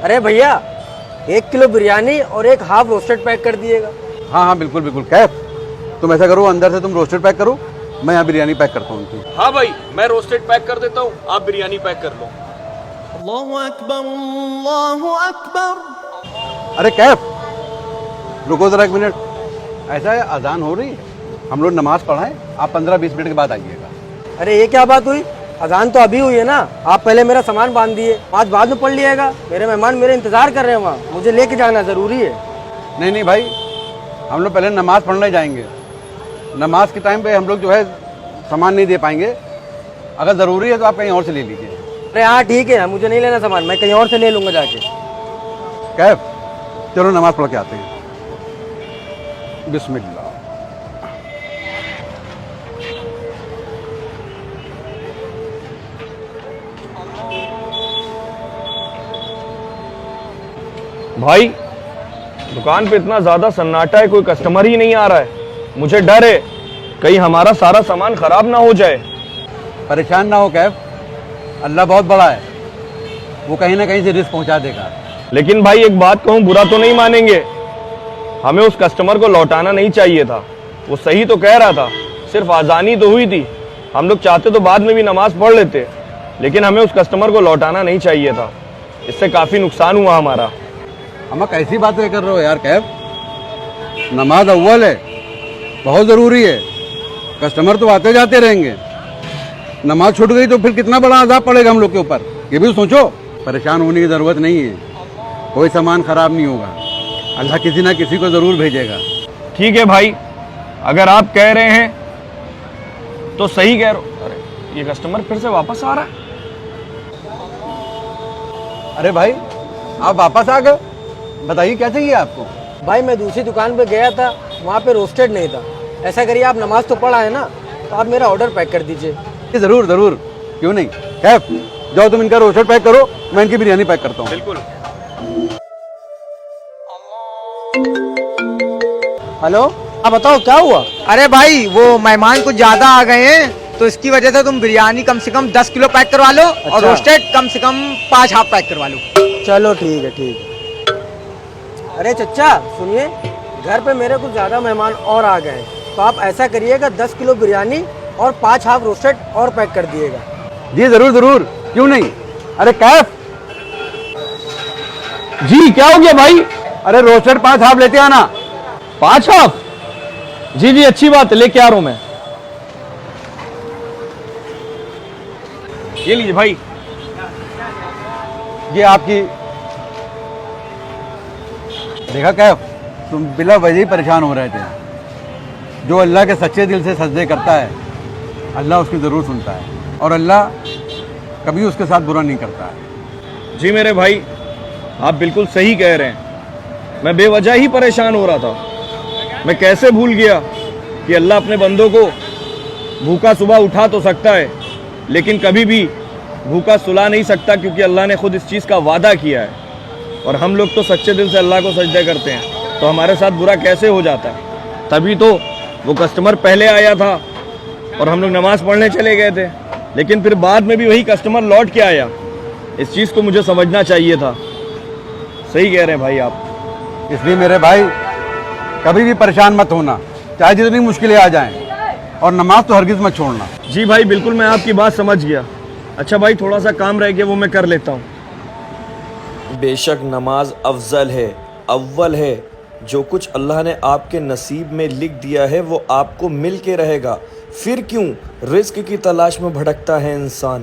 अरे भैया, 1 किलो बिरयानी और एक हाफ रोस्टेड पैक कर दिएगा। हाँ हाँ बिल्कुल बिल्कुल। कैफ, तुम ऐसा करो, अंदर से तुम रोस्टेड पैक करो, मैं यहाँ बिरयानी पैक करता हूँ उनकी। हाँ भाई, मैं रोस्टेड पैक कर देता हूँ, आप बिरयानी पैक कर लो। अल्लाहु अकबर, अल्लाहु अकबर। अरे कैफ, रुको जरा 1 मिनट। ऐसा है, अजान हो रही है, हम लोग नमाज पढ़ाएं, आप 15-20 मिनट के बाद आइएगा। अरे ये क्या बात हुई? अजान तो अभी हुई है ना। आप पहले मेरा सामान बांध दिए, आज बाद में पढ़ लिएगा। मेरे मेहमान मेरे इंतजार कर रहे हैं वहाँ, मुझे लेके जाना जरूरी है। नहीं नहीं भाई, हम लोग पहले नमाज पढ़ने जाएंगे। नमाज के टाइम पे हम लोग जो है सामान नहीं दे पाएंगे। अगर ज़रूरी है तो आप कहीं और से ले लीजिए। अरे हाँ ठीक है, मुझे नहीं लेना सामान, मैं कहीं और से ले लूँगा जाके। कैफ, चलो नमाज पढ़ के आते हैं। बिस्मिल्लाह। भाई, दुकान पे इतना ज्यादा सन्नाटा है, कोई कस्टमर ही नहीं आ रहा है। मुझे डर है कहीं हमारा सारा सामान खराब ना हो जाए। परेशान ना हो कैफ, अल्लाह बहुत बड़ा है, वो कहीं ना कहीं से रिस्क पहुंचा देगा। लेकिन भाई एक बात कहूँ, बुरा तो नहीं मानेंगे, हमें उस कस्टमर को लौटाना नहीं चाहिए था। वो सही तो कह रहा था, सिर्फ आजानी तो हुई थी। हम लोग चाहते तो बाद में भी नमाज पढ़ लेते, लेकिन हमें उस कस्टमर को लौटाना नहीं चाहिए था। इससे काफी नुकसान हुआ हमारा। हम कैसी बातें कर रहे हो यार कैफ, नमाज अव्वल है, बहुत ज़रूरी है। कस्टमर तो आते जाते रहेंगे, नमाज छूट गई तो फिर कितना बड़ा अज़ाब पड़ेगा हम लोग के ऊपर, ये भी सोचो। परेशान होने की ज़रूरत नहीं है, कोई सामान खराब नहीं होगा, अल्लाह किसी ना किसी को ज़रूर भेजेगा। ठीक है भाई, अगर आप कह रहे हैं तो सही कह रहे हो। अरे ये कस्टमर फिर से वापस आ रहा है। अरे भाई, आप वापस आ गए, बताइए क्या चाहिए आपको? भाई मैं दूसरी दुकान पे गया था, वहाँ पे रोस्टेड नहीं था। ऐसा करिए, आप नमाज तो पढ़ा है ना, तो आप मेरा ऑर्डर पैक कर दीजिए। ज़रूर ज़रूर, क्यों नहीं। कैफ, जाओ तुम इनका रोस्टेड पैक करो, मैं इनकी बिरयानी पैक करता हूँ। बिल्कुल। हेलो, हाँ बताओ क्या हुआ? अरे भाई, वो मेहमान कुछ ज्यादा आ गए हैं, तो इसकी वजह से तुम बिरयानी कम से कम 10 किलो पैक करवा लो। अच्छा। और रोस्टेड कम से कम 5 हाफ पैक करवा लो। चलो ठीक है ठीक है। अरे चच्चा सुनिए, घर पे मेरे कुछ ज़्यादा मेहमान और आ गए हैं, तो आप ऐसा करिएगा 10 किलो बिरयानी और 5 हाफ रोस्टेड और पैक कर दिएगा। जी ज़रूर ज़रूर, क्यों नहीं। अरे कैफ जी क्या हो गया भाई? अरे रोस्टेड 5 हाफ लेते आना। 5 हाफ? जी जी अच्छी बात है, लेके आ रहा हूं मैं। ये लीजिए भाई। ये आपकी। देखा कैफ, तुम बिला वजह ही परेशान हो रहे थे। जो अल्लाह के सच्चे दिल से सजदे करता है, अल्लाह उसकी ज़रूर सुनता है, और अल्लाह कभी उसके साथ बुरा नहीं करता है। जी मेरे भाई, आप बिल्कुल सही कह रहे हैं। मैं बेवजह ही परेशान हो रहा था। मैं कैसे भूल गया कि अल्लाह अपने बंदों को भूखा सुबह उठा तो सकता है, लेकिन कभी भी भूखा सुला नहीं सकता, क्योंकि अल्लाह ने खुद इस चीज़ का वादा किया है। और हम लोग तो सच्चे दिल से अल्लाह को सजदे करते हैं, तो हमारे साथ बुरा कैसे हो जाता है। तभी तो वो कस्टमर पहले आया था और हम लोग नमाज़ पढ़ने चले गए थे, लेकिन फिर बाद में भी वही कस्टमर लौट के आया। इस चीज़ को मुझे समझना चाहिए था। सही कह रहे हैं भाई आप। इसलिए मेरे भाई, कभी भी परेशान मत होना, चाहे जितनी मुश्किलें आ जाएं, और नमाज तो हरगिज़ मत छोड़ना। जी भाई बिल्कुल, मैं आपकी बात समझ गया। अच्छा भाई, थोड़ा सा काम रह गया, वो मैं कर लेता हूँ। बेशक नमाज अफजल है, अव्वल है। जो कुछ अल्लाह ने आपके नसीब में लिख दिया है वो आपको मिल के रहेगा। फिर क्यों रिस्क की तलाश में भटकता है इंसान।